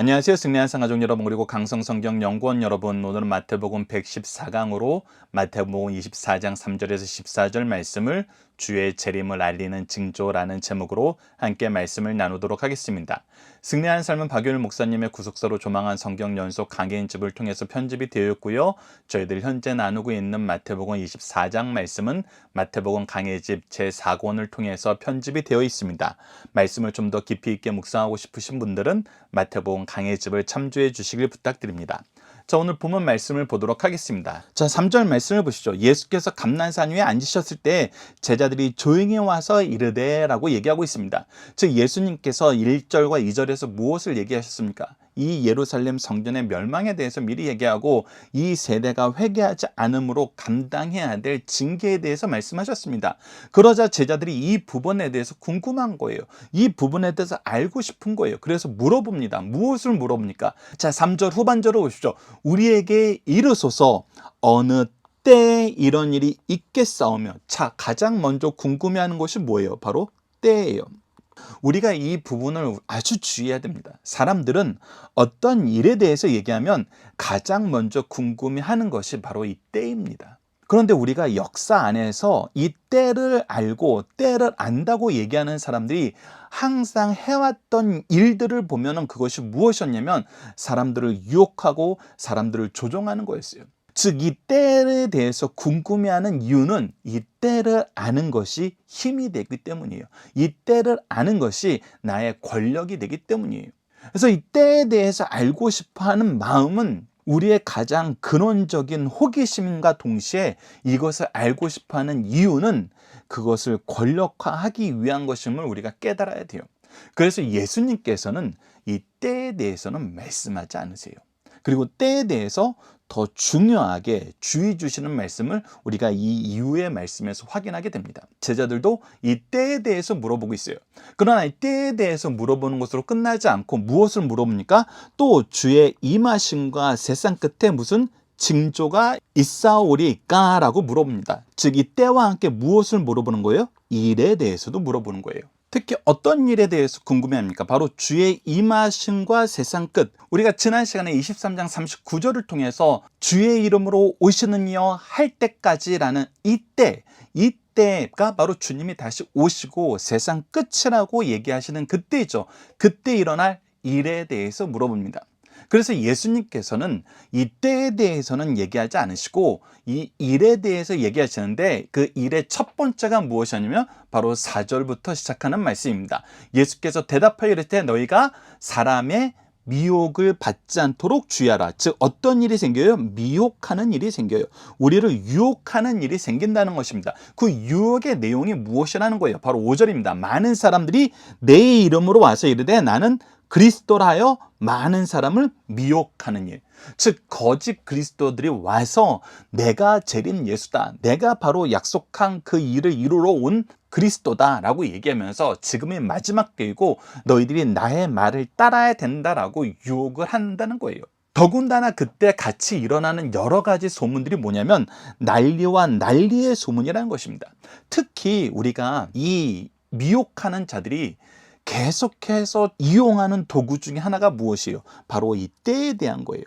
안녕하세요. 승리한 상가족 여러분, 그리고 강성성경연구원 여러분, 오늘은 마태복음 114강으로 마태복음 24장 3절에서 14절 말씀을 주의 재림을 알리는 징조라는 제목으로 함께 말씀을 나누도록 하겠습니다. 승리한 삶은 박유일 목사님의 구속사로 조망한 성경 연속 강해인집을 통해서 편집이 되어 있고요. 저희들 현재 나누고 있는 마태복음 24장 말씀은 마태복음 강해집 제4권을 통해서 편집이 되어 있습니다. 말씀을 좀 더 깊이 있게 묵상하고 싶으신 분들은 마태복음 강해집을 참조해 주시길 부탁드립니다. 자, 오늘 본문 말씀을 보도록 하겠습니다. 자, 3절 말씀을 보시죠. 예수께서 감난산 위에 앉으셨을 때 제자들이 조용히 와서 이르되 라고 얘기하고 있습니다. 즉 예수님께서 1절과 2절에서 무엇을 얘기하셨습니까? 이 예루살렘 성전의 멸망에 대해서 미리 얘기하고 이 세대가 회개하지 않음으로 감당해야 될 징계에 대해서 말씀하셨습니다. 그러자 제자들이 이 부분에 대해서 궁금한 거예요. 이 부분에 대해서 알고 싶은 거예요. 그래서 물어봅니다. 무엇을 물어봅니까? 자, 3절 후반절을 보십시오. 우리에게 이르소서 어느 때에 이런 일이 있겠사오며. 자, 가장 먼저 궁금해하는 것이 뭐예요? 바로 때예요. 우리가 이 부분을 아주 주의해야 됩니다. 사람들은 어떤 일에 대해서 얘기하면 가장 먼저 궁금해하는 것이 바로 이 때입니다. 그런데 우리가 역사 안에서 이 때를 알고 때를 안다고 얘기하는 사람들이 항상 해왔던 일들을 보면 그것이 무엇이었냐면 사람들을 유혹하고 사람들을 조종하는 거였어요. 즉, 이 때에 대해서 궁금해하는 이유는 이 때를 아는 것이 힘이 되기 때문이에요. 이 때를 아는 것이 나의 권력이 되기 때문이에요. 그래서 이 때에 대해서 알고 싶어하는 마음은 우리의 가장 근원적인 호기심과 동시에 이것을 알고 싶어하는 이유는 그것을 권력화하기 위한 것임을 우리가 깨달아야 돼요. 그래서 예수님께서는 이 때에 대해서는 말씀하지 않으세요. 그리고 때에 대해서 더 중요하게 주의 주시는 말씀을 우리가 이 이후의 말씀에서 확인하게 됩니다. 제자들도 이 때에 대해서 물어보고 있어요. 그러나 이 때에 대해서 물어보는 것으로 끝나지 않고 무엇을 물어봅니까? 또 주의 임하심과 세상 끝에 무슨 징조가 있사오리까? 라고 물어봅니다. 즉, 이 때와 함께 무엇을 물어보는 거예요? 일에 대해서도 물어보는 거예요. 특히 어떤 일에 대해서 궁금해합니까? 바로 주의 임하심과 세상 끝. 우리가 지난 시간에 23장 39절을 통해서 주의 이름으로 오시는 이여 할 때까지라는 이때가 바로 주님이 다시 오시고 세상 끝이라고 얘기하시는 그때이죠. 그때 일어날 일에 대해서 물어봅니다. 그래서 예수님께서는 이 때에 대해서는 얘기하지 않으시고 이 일에 대해서 얘기하시는데 그 일의 첫 번째가 무엇이냐면 바로 4절부터 시작하는 말씀입니다. 예수께서 대답하여 이르되 너희가 사람의 미혹을 받지 않도록 주의하라. 즉 어떤 일이 생겨요? 미혹하는 일이 생겨요. 우리를 유혹하는 일이 생긴다는 것입니다. 그 유혹의 내용이 무엇이라는 거예요? 바로 5절입니다. 많은 사람들이 내 이름으로 와서 이르되 나는 그리스도라 하여 많은 사람을 미혹하는 일. 즉 거짓 그리스도들이 와서 내가 재림 예수다, 내가 바로 약속한 그 일을 이루러 온 그리스도다 라고 얘기하면서 지금이 마지막 때이고 너희들이 나의 말을 따라야 된다라고 유혹을 한다는 거예요. 더군다나 그때 같이 일어나는 여러 가지 소문들이 뭐냐면 난리와 난리의 소문이라는 것입니다. 특히 우리가 이 미혹하는 자들이 계속해서 이용하는 도구 중에 하나가 무엇이에요? 바로 이 때에 대한 거예요.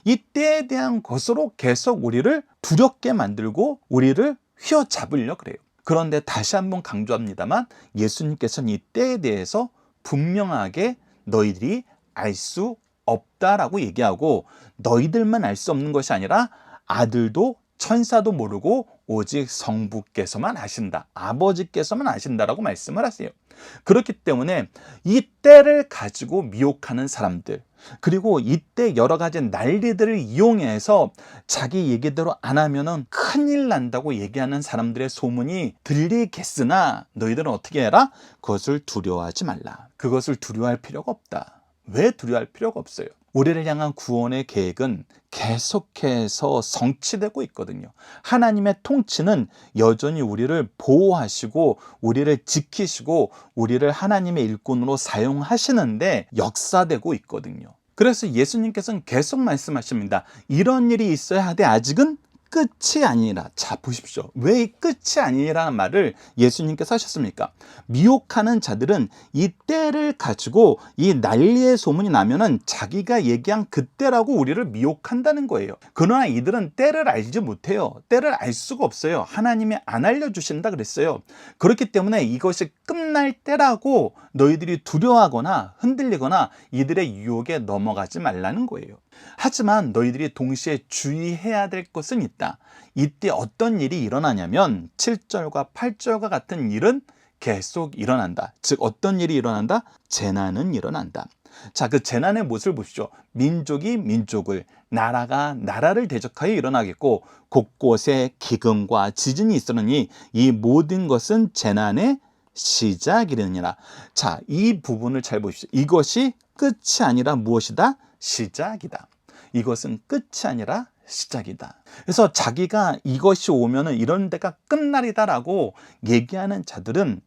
이 때에 대한 것으로 계속 우리를 두렵게 만들고 우리를 휘어잡으려고 그래요. 그런데 다시 한번 강조합니다만 예수님께서는 이 때에 대해서 분명하게 너희들이 알 수 없다라고 얘기하고 너희들만 알 수 없는 것이 아니라 아들도 천사도 모르고 오직 성부께서만 아신다. 아버지께서만 아신다라고 말씀을 하세요. 그렇기 때문에 이 때를 가지고 미혹하는 사람들, 그리고 이때 여러 가지 난리들을 이용해서 자기 얘기대로 안 하면은 큰일 난다고 얘기하는 사람들의 소문이 들리겠으나 너희들은 어떻게 해라? 그것을 두려워하지 말라. 그것을 두려워할 필요가 없다. 왜 두려워할 필요가 없어요? 우리를 향한 구원의 계획은 계속해서 성취되고 있거든요. 하나님의 통치는 여전히 우리를 보호하시고 우리를 지키시고 우리를 하나님의 일꾼으로 사용하시는데 역사되고 있거든요. 그래서 예수님께서는 계속 말씀하십니다. 이런 일이 있어야 하되 아직은 끝이 아니라. 자, 보십시오. 왜 이 끝이 아니라는 말을 예수님께서 하셨습니까? 미혹하는 자들은 이 때를 가지고 이 난리의 소문이 나면은 자기가 얘기한 그때라고 우리를 미혹한다는 거예요. 그러나 이들은 때를 알지 못해요. 때를 알 수가 없어요. 하나님이 안 알려주신다 그랬어요. 그렇기 때문에 이것이 끝날 때라고 너희들이 두려워하거나 흔들리거나 이들의 유혹에 넘어가지 말라는 거예요. 하지만 너희들이 동시에 주의해야 될 것은 있다. 이때 어떤 일이 일어나냐면 7절과 8절과 같은 일은 계속 일어난다. 즉 어떤 일이 일어난다? 재난은 일어난다. 자, 그 재난의 모습을 보십시오. 민족이 민족을, 나라가 나라를 대적하여 일어나겠고 곳곳에 기근과 지진이 있으니 이 모든 것은 재난의 시작이려니라. 자, 이 부분을 잘 보십시오. 이것이 끝이 아니라 무엇이다? 시작이다. 이것은 끝이 아니라 시작이다. 그래서 자기가 이것이 오면은 이런 데가 끝날이다라고 얘기하는 자들은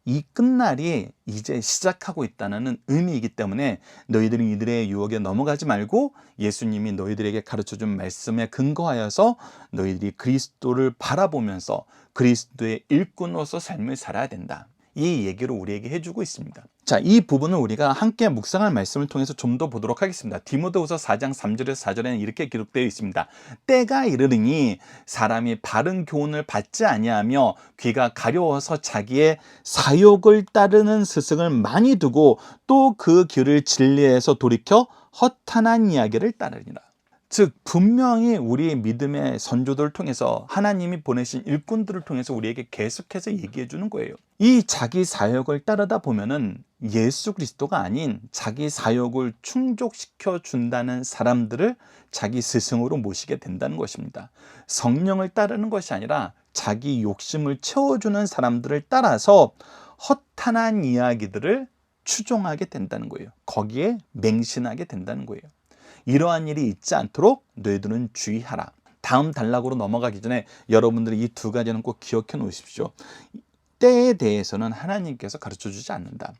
이 끝날이 이제 시작하고 있다는 의미이기 때문에 너희들은 이들의 유혹에 넘어가지 말고 예수님이 너희들에게 가르쳐준 말씀에 근거하여서 너희들이 그리스도를 바라보면서 그리스도의 일꾼으로서 삶을 살아야 된다. 이 얘기를 우리에게 해주고 있습니다. 자, 이 부분을 우리가 함께 묵상할 말씀을 통해서 좀 더 보도록 하겠습니다. 디모데후서 4장 3절에서 4절에는 이렇게 기록되어 있습니다. 때가 이르르니 사람이 바른 교훈을 받지 아니하며 귀가 가려워서 자기의 사욕을 따르는 스승을 많이 두고 또 그 길을 진리에서 돌이켜 허탄한 이야기를 따르니라. 즉 분명히 우리의 믿음의 선조들을 통해서 하나님이 보내신 일꾼들을 통해서 우리에게 계속해서 얘기해 주는 거예요. 이 자기 사역을 따르다 보면은 예수 그리스도가 아닌 자기 사역을 충족시켜 준다는 사람들을 자기 스승으로 모시게 된다는 것입니다. 성령을 따르는 것이 아니라 자기 욕심을 채워주는 사람들을 따라서 허탄한 이야기들을 추종하게 된다는 거예요. 거기에 맹신하게 된다는 거예요. 이러한 일이 있지 않도록 너희들은 주의하라. 다음 단락으로 넘어가기 전에 여러분들이 이 두 가지는 꼭 기억해 놓으십시오. 때에 대해서는 하나님께서 가르쳐 주지 않는다.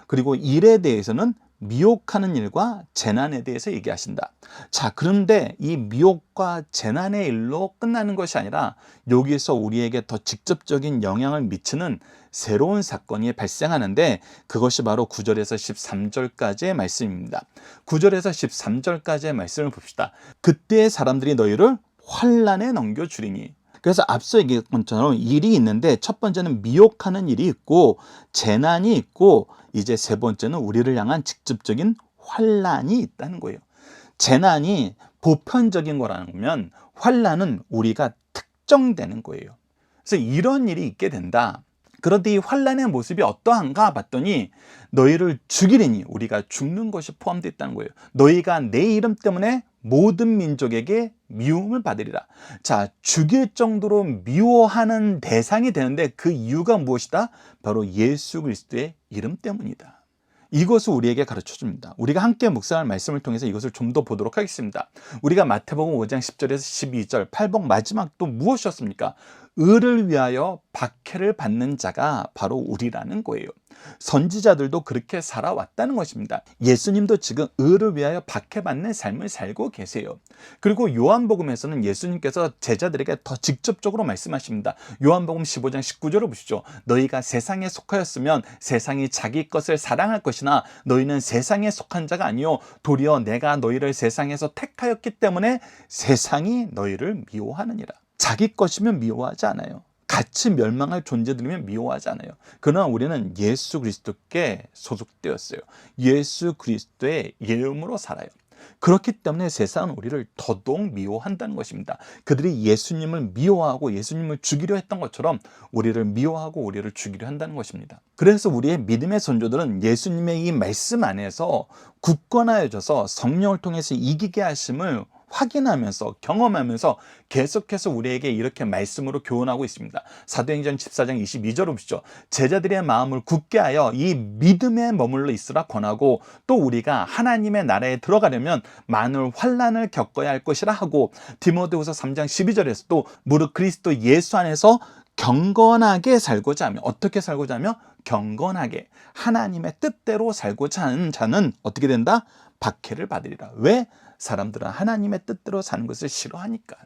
그리고 일에 대해서는 미혹하는 일과 재난에 대해서 얘기하신다. 자, 그런데 이 미혹과 재난의 일로 끝나는 것이 아니라 여기서 우리에게 더 직접적인 영향을 미치는 새로운 사건이 발생하는데 그것이 바로 9절에서 13절까지의 말씀입니다. 9절에서 13절까지의 말씀을 봅시다. 그때 사람들이 너희를 환난에 넘겨주리니. 그래서 앞서 얘기했던 것처럼 일이 있는데 첫 번째는 미혹하는 일이 있고 재난이 있고 이제 세 번째는 우리를 향한 직접적인 환난이 있다는 거예요. 재난이 보편적인 거라면 환난은 우리가 특정되는 거예요. 그래서 이런 일이 있게 된다. 그런데 이 환난의 모습이 어떠한가 봤더니 너희를 죽이리니 우리가 죽는 것이 포함되어 있다는 거예요. 너희가 내 이름 때문에 모든 민족에게 미움을 받으리라. 자, 죽일 정도로 미워하는 대상이 되는데 그 이유가 무엇이다? 바로 예수 그리스도의 이름 때문이다. 이것을 우리에게 가르쳐 줍니다. 우리가 함께 묵상할 말씀을 통해서 이것을 좀 더 보도록 하겠습니다. 우리가 마태복음 5장 10절에서 12절 팔복 마지막도 무엇이었습니까? 의를 위하여 박해를 받는 자가 바로 우리라는 거예요. 선지자들도 그렇게 살아왔다는 것입니다. 예수님도 지금 의를 위하여 박해받는 삶을 살고 계세요. 그리고 요한복음에서는 예수님께서 제자들에게 더 직접적으로 말씀하십니다. 요한복음 15장 19절을 보시죠. 너희가 세상에 속하였으면 세상이 자기 것을 사랑할 것이나 너희는 세상에 속한 자가 아니요 도리어 내가 너희를 세상에서 택하였기 때문에 세상이 너희를 미워하느니라. 자기 것이면 미워하지 않아요. 같이 멸망할 존재들이면 미워하지 않아요. 그러나 우리는 예수 그리스도께 소속되었어요. 예수 그리스도의 이름으로 살아요. 그렇기 때문에 세상은 우리를 더더욱 미워한다는 것입니다. 그들이 예수님을 미워하고 예수님을 죽이려 했던 것처럼 우리를 미워하고 우리를 죽이려 한다는 것입니다. 그래서 우리의 믿음의 선조들은 예수님의 이 말씀 안에서 굳건하여져서 성령을 통해서 이기게 하심을 확인하면서 경험하면서 계속해서 우리에게 이렇게 말씀으로 교훈하고 있습니다. 사도행전 14장 22절을 보시죠. 제자들의 마음을 굳게 하여 이 믿음에 머물러 있으라 권하고 또 우리가 하나님의 나라에 들어가려면 많은 환난을 겪어야 할 것이라 하고 디모데후서 3장 12절에서 또 무릇 그리스도 예수 안에서 경건하게 살고자 하며 어떻게 살고자 하며 경건하게 하나님의 뜻대로 살고자 하는 자는 어떻게 된다? 박해를 받으리라. 왜? 사람들은 하나님의 뜻대로 사는 것을 싫어하니까.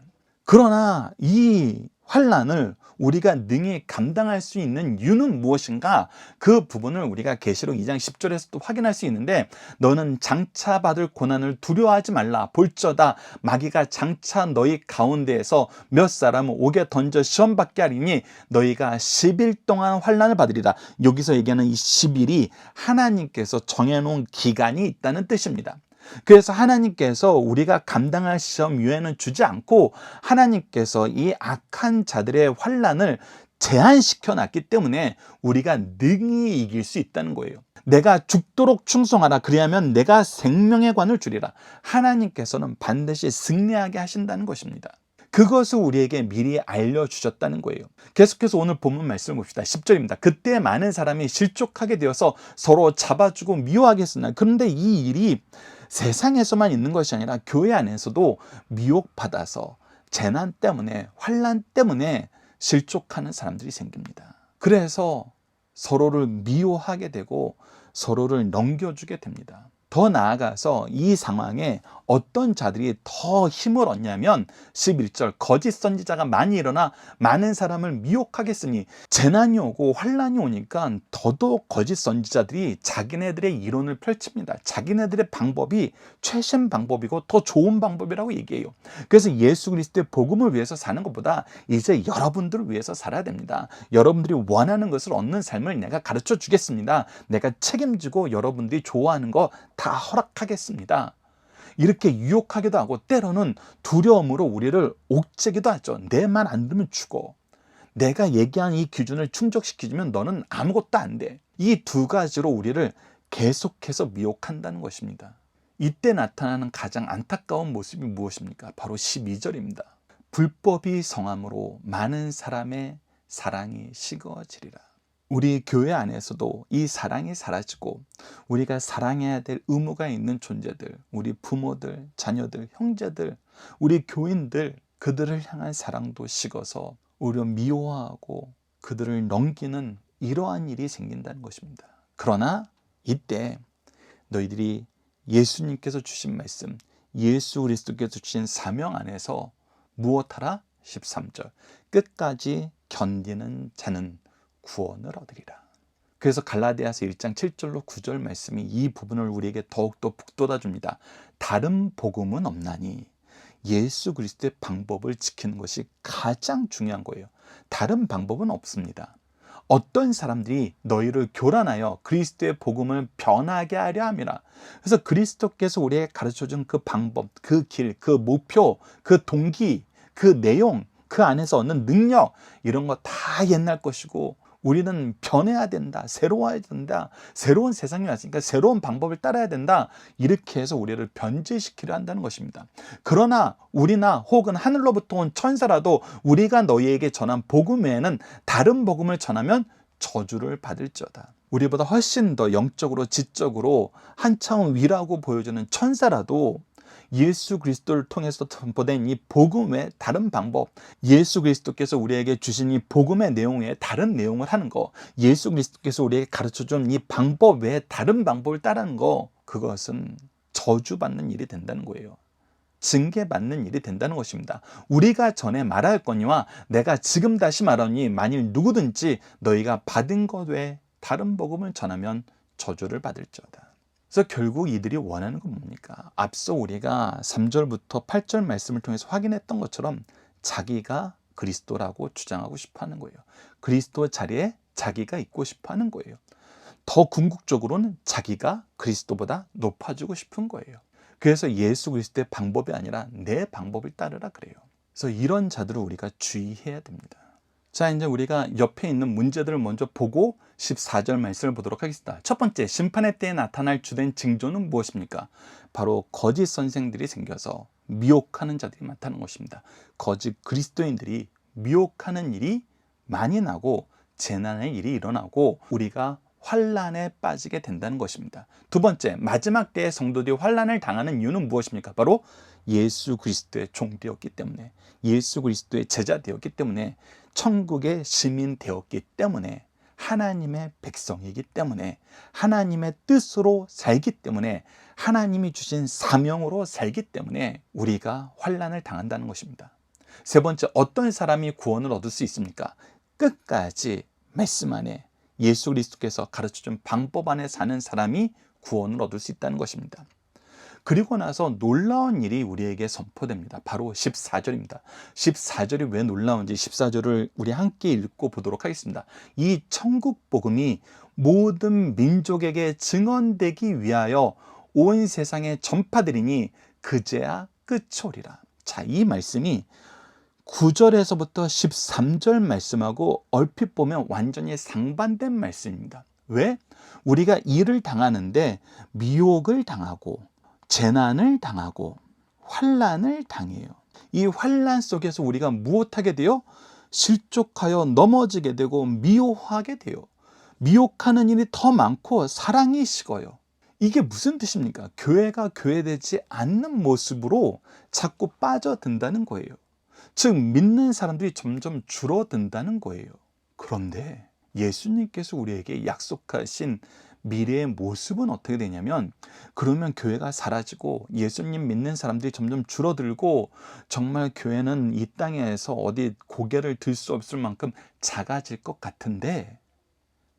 그러나 이 환난을 우리가 능히 감당할 수 있는 이유는 무엇인가? 그 부분을 우리가 계시록 2장 10절에서 또 확인할 수 있는데, 너는 장차 받을 고난을 두려워하지 말라. 볼저다 마귀가 장차 너희 가운데에서 몇 사람을 옥에 던져 시험받게 하리니 너희가 10일 동안 환난을 받으리라. 여기서 얘기하는 이 10일이 하나님께서 정해놓은 기간이 있다는 뜻입니다. 그래서 하나님께서 우리가 감당할 시험 유예는 주지 않고 하나님께서 이 악한 자들의 환난을 제한시켜 놨기 때문에 우리가 능히 이길 수 있다는 거예요. 내가 죽도록 충성하라. 그리하면 내가 생명의 관을 주리라. 하나님께서는 반드시 승리하게 하신다는 것입니다. 그것을 우리에게 미리 알려주셨다는 거예요. 계속해서 오늘 본문 말씀을 봅시다. 10절입니다. 그때 많은 사람이 실족하게 되어서 서로 잡아주고 미워하겠으나, 그런데 이 일이 세상에서만 있는 것이 아니라 교회 안에서도 미혹받아서 재난 때문에, 환난 때문에 실족하는 사람들이 생깁니다. 그래서 서로를 미워하게 되고 서로를 넘겨주게 됩니다. 더 나아가서 이 상황에 어떤 자들이 더 힘을 얻냐면 11절, 거짓 선지자가 많이 일어나 많은 사람을 미혹하겠으니, 재난이 오고 환난이 오니까 더더욱 거짓 선지자들이 자기네들의 이론을 펼칩니다. 자기네들의 방법이 최신 방법이고 더 좋은 방법이라고 얘기해요. 그래서 예수 그리스도의 복음을 위해서 사는 것보다 이제 여러분들을 위해서 살아야 됩니다. 여러분들이 원하는 것을 얻는 삶을 내가 가르쳐 주겠습니다. 내가 책임지고 여러분들이 좋아하는 거 다 허락하겠습니다. 이렇게 유혹하기도 하고 때로는 두려움으로 우리를 옥죄기도 하죠. 내 말 안 들으면 죽어. 내가 얘기한 이 기준을 충족시키면 너는 아무것도 안 돼. 이 두 가지로 우리를 계속해서 미혹한다는 것입니다. 이때 나타나는 가장 안타까운 모습이 무엇입니까? 바로 12절입니다. 불법이 성함으로 많은 사람의 사랑이 식어지리라. 우리 교회 안에서도 이 사랑이 사라지고 우리가 사랑해야 될 의무가 있는 존재들, 우리 부모들, 자녀들, 형제들, 우리 교인들, 그들을 향한 사랑도 식어서 오히려 미워하고 그들을 넘기는 이러한 일이 생긴다는 것입니다. 그러나 이때 너희들이 예수님께서 주신 말씀, 예수 그리스도께서 주신 사명 안에서 무엇하라? 13절, 끝까지 견디는 자는 구원을 얻으리라. 그래서 갈라디아서 1장 7절로 9절 말씀이 이 부분을 우리에게 더욱더 북돋아 줍니다. 다른 복음은 없나니, 예수 그리스도의 방법을 지키는 것이 가장 중요한 거예요. 다른 방법은 없습니다. 어떤 사람들이 너희를 교란하여 그리스도의 복음을 변하게 하려 함이라. 그래서 그리스도께서 우리에게 가르쳐준 그 방법, 그 길, 그 목표, 그 동기, 그 내용, 그 안에서 얻는 능력, 이런 거 다 옛날 것이고 우리는 변해야 된다, 새로워야 된다, 새로운 세상이 왔으니까 새로운 방법을 따라야 된다, 이렇게 해서 우리를 변질시키려 한다는 것입니다. 그러나 우리나 혹은 하늘로부터 온 천사라도 우리가 너희에게 전한 복음 외에는 다른 복음을 전하면 저주를 받을지어다. 우리보다 훨씬 더 영적으로 지적으로 한차원 위라고 보여주는 천사라도 예수 그리스도를 통해서 선포된 이 복음의 다른 방법, 예수 그리스도께서 우리에게 주신 이 복음의 내용 외에 다른 내용을 하는 거, 예수 그리스도께서 우리에게 가르쳐준 이 방법 외에 다른 방법을 따르는 거, 그것은 저주받는 일이 된다는 거예요. 징계받는 일이 된다는 것입니다. 우리가 전에 말하였거니와 내가 지금 다시 말하니, 만일 누구든지 너희가 받은 것 외에 다른 복음을 전하면 저주를 받을지어다. 그래서 결국 이들이 원하는 건 뭡니까? 앞서 우리가 3절부터 8절 말씀을 통해서 확인했던 것처럼 자기가 그리스도라고 주장하고 싶어 하는 거예요. 그리스도 자리에 자기가 있고 싶어 하는 거예요. 더 궁극적으로는 자기가 그리스도보다 높아지고 싶은 거예요. 그래서 예수 그리스도의 방법이 아니라 내 방법을 따르라 그래요. 그래서 이런 자들을 우리가 주의해야 됩니다. 자, 이제 우리가 옆에 있는 문제들을 먼저 보고 14절 말씀을 보도록 하겠습니다. 첫 번째, 심판의 때에 나타날 주된 징조는 무엇입니까? 바로 거짓 선생들이 생겨서 미혹하는 자들이 많다는 것입니다. 거짓 그리스도인들이 미혹하는 일이 많이 나고 재난의 일이 일어나고 우리가 환란에 빠지게 된다는 것입니다. 두 번째, 마지막 때의 성도들이 환란을 당하는 이유는 무엇입니까? 바로 예수 그리스도의 종 되었기 때문에, 예수 그리스도의 제자 되었기 때문에, 천국의 시민 되었기 때문에, 하나님의 백성이기 때문에, 하나님의 뜻으로 살기 때문에, 하나님이 주신 사명으로 살기 때문에 우리가 환란을 당한다는 것입니다. 세 번째, 어떤 사람이 구원을 얻을 수 있습니까? 끝까지 말씀 안에 예수 그리스도께서 가르쳐준 방법 안에 사는 사람이 구원을 얻을 수 있다는 것입니다. 그리고 나서 놀라운 일이 우리에게 선포됩니다. 바로 14절입니다. 14절이 왜 놀라운지 14절을 우리 함께 읽고 보도록 하겠습니다. 이 천국 복음이 모든 민족에게 증언되기 위하여 온 세상에 전파되리니 그제야 끝이오리라. 자, 이 말씀이 9절에서부터 13절 말씀하고 얼핏 보면 완전히 상반된 말씀입니다. 왜? 우리가 일을 당하는데 미혹을 당하고 재난을 당하고 환난을 당해요. 이 환난 속에서 우리가 무엇하게 돼요? 실족하여 넘어지게 되고 미워하게 돼요. 미혹하는 일이 더 많고 사랑이 식어요. 이게 무슨 뜻입니까? 교회가 교회되지 않는 모습으로 자꾸 빠져든다는 거예요. 즉 믿는 사람들이 점점 줄어든다는 거예요. 그런데 예수님께서 우리에게 약속하신 미래의 모습은 어떻게 되냐면, 그러면 교회가 사라지고 예수님 믿는 사람들이 점점 줄어들고 정말 교회는 이 땅에서 어디 고개를 들 수 없을 만큼 작아질 것 같은데,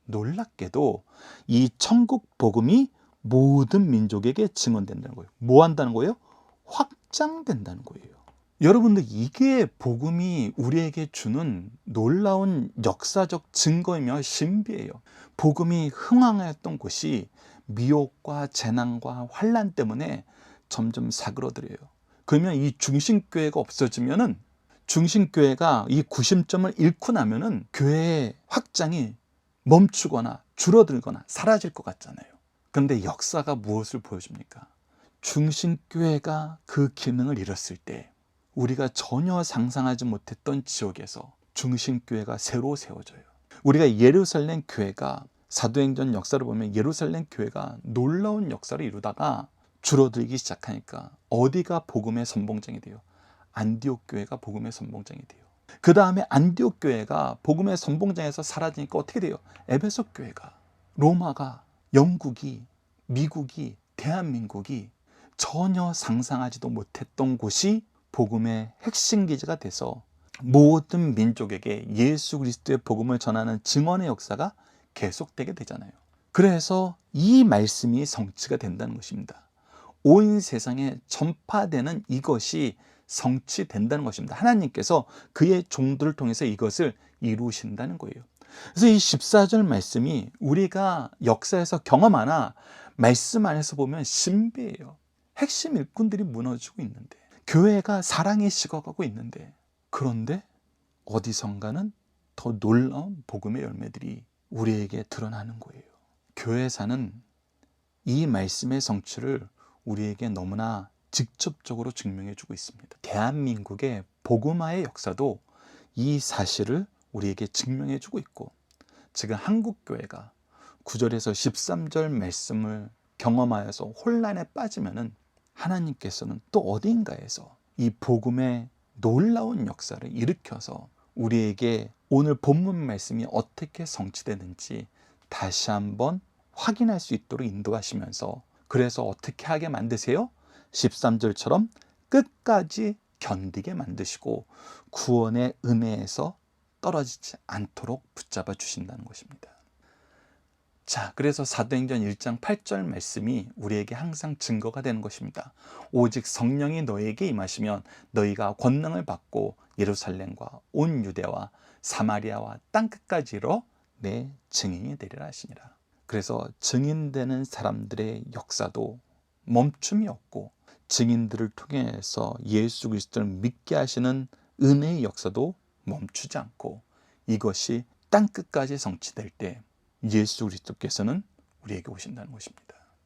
놀랍게도 이 천국 복음이 모든 민족에게 증언된다는 거예요. 뭐 한다는 거예요? 확장된다는 거예요. 여러분들, 이게 복음이 우리에게 주는 놀라운 역사적 증거이며 신비예요. 복음이 흥황하였던 곳이 미혹과 재난과 환난 때문에 점점 사그러들어요. 그러면 이 중심교회가 없어지면은, 중심교회가 이 구심점을 잃고 나면은 교회의 확장이 멈추거나 줄어들거나 사라질 것 같잖아요. 그런데 역사가 무엇을 보여줍니까? 중심교회가 그 기능을 잃었을 때 우리가 전혀 상상하지 못했던 지역에서 중심교회가 새로 세워져요. 우리가 예루살렘 교회가, 사도행전 역사를 보면 예루살렘 교회가 놀라운 역사를 이루다가 줄어들기 시작하니까 어디가 복음의 선봉장이 돼요? 안디옥 교회가 복음의 선봉장이 돼요. 그 다음에 안디옥 교회가 복음의 선봉장에서 사라지니까 어떻게 돼요? 에베소 교회가, 로마가, 영국이, 미국이, 대한민국이 전혀 상상하지도 못했던 곳이 복음의 핵심 기지가 돼서 모든 민족에게 예수 그리스도의 복음을 전하는 증언의 역사가 계속되게 되잖아요. 그래서 이 말씀이 성취가 된다는 것입니다. 온 세상에 전파되는 이것이 성취된다는 것입니다. 하나님께서 그의 종들을 통해서 이것을 이루신다는 거예요. 그래서 이 14절 말씀이 우리가 역사에서 경험하나 말씀 안에서 보면 신비해요. 핵심 일꾼들이 무너지고 있는데, 교회가 사랑이 식어가고 있는데, 그런데 어디선가는 더 놀라운 복음의 열매들이 우리에게 드러나는 거예요. 교회사는 이 말씀의 성취를 우리에게 너무나 직접적으로 증명해 주고 있습니다. 대한민국의 복음화의 역사도 이 사실을 우리에게 증명해 주고 있고, 지금 한국교회가 9절에서 13절 말씀을 경험하여서 혼란에 빠지면은 하나님께서는 또 어딘가에서 이 복음의 놀라운 역사를 일으켜서 우리에게 오늘 본문 말씀이 어떻게 성취되는지 다시 한번 확인할 수 있도록 인도하시면서, 그래서 어떻게 하게 만드세요? 13절처럼 끝까지 견디게 만드시고 구원의 은혜에서 떨어지지 않도록 붙잡아 주신다는 것입니다. 자, 그래서 사도행전 1장 8절 말씀이 우리에게 항상 증거가 되는 것입니다. 오직 성령이 너희에게 임하시면 너희가 권능을 받고 예루살렘과 온 유대와 사마리아와 땅끝까지 이르러 내 증인이 되리라 하시니라. 그래서 증인되는 사람들의 역사도 멈춤이 없고, 증인들을 통해서 예수 그리스도를 믿게 하시는 은혜의 역사도 멈추지 않고, 이것이 땅끝까지 성취될 때 예수 그리스도께서는 우리에게 오신다는 것입니다.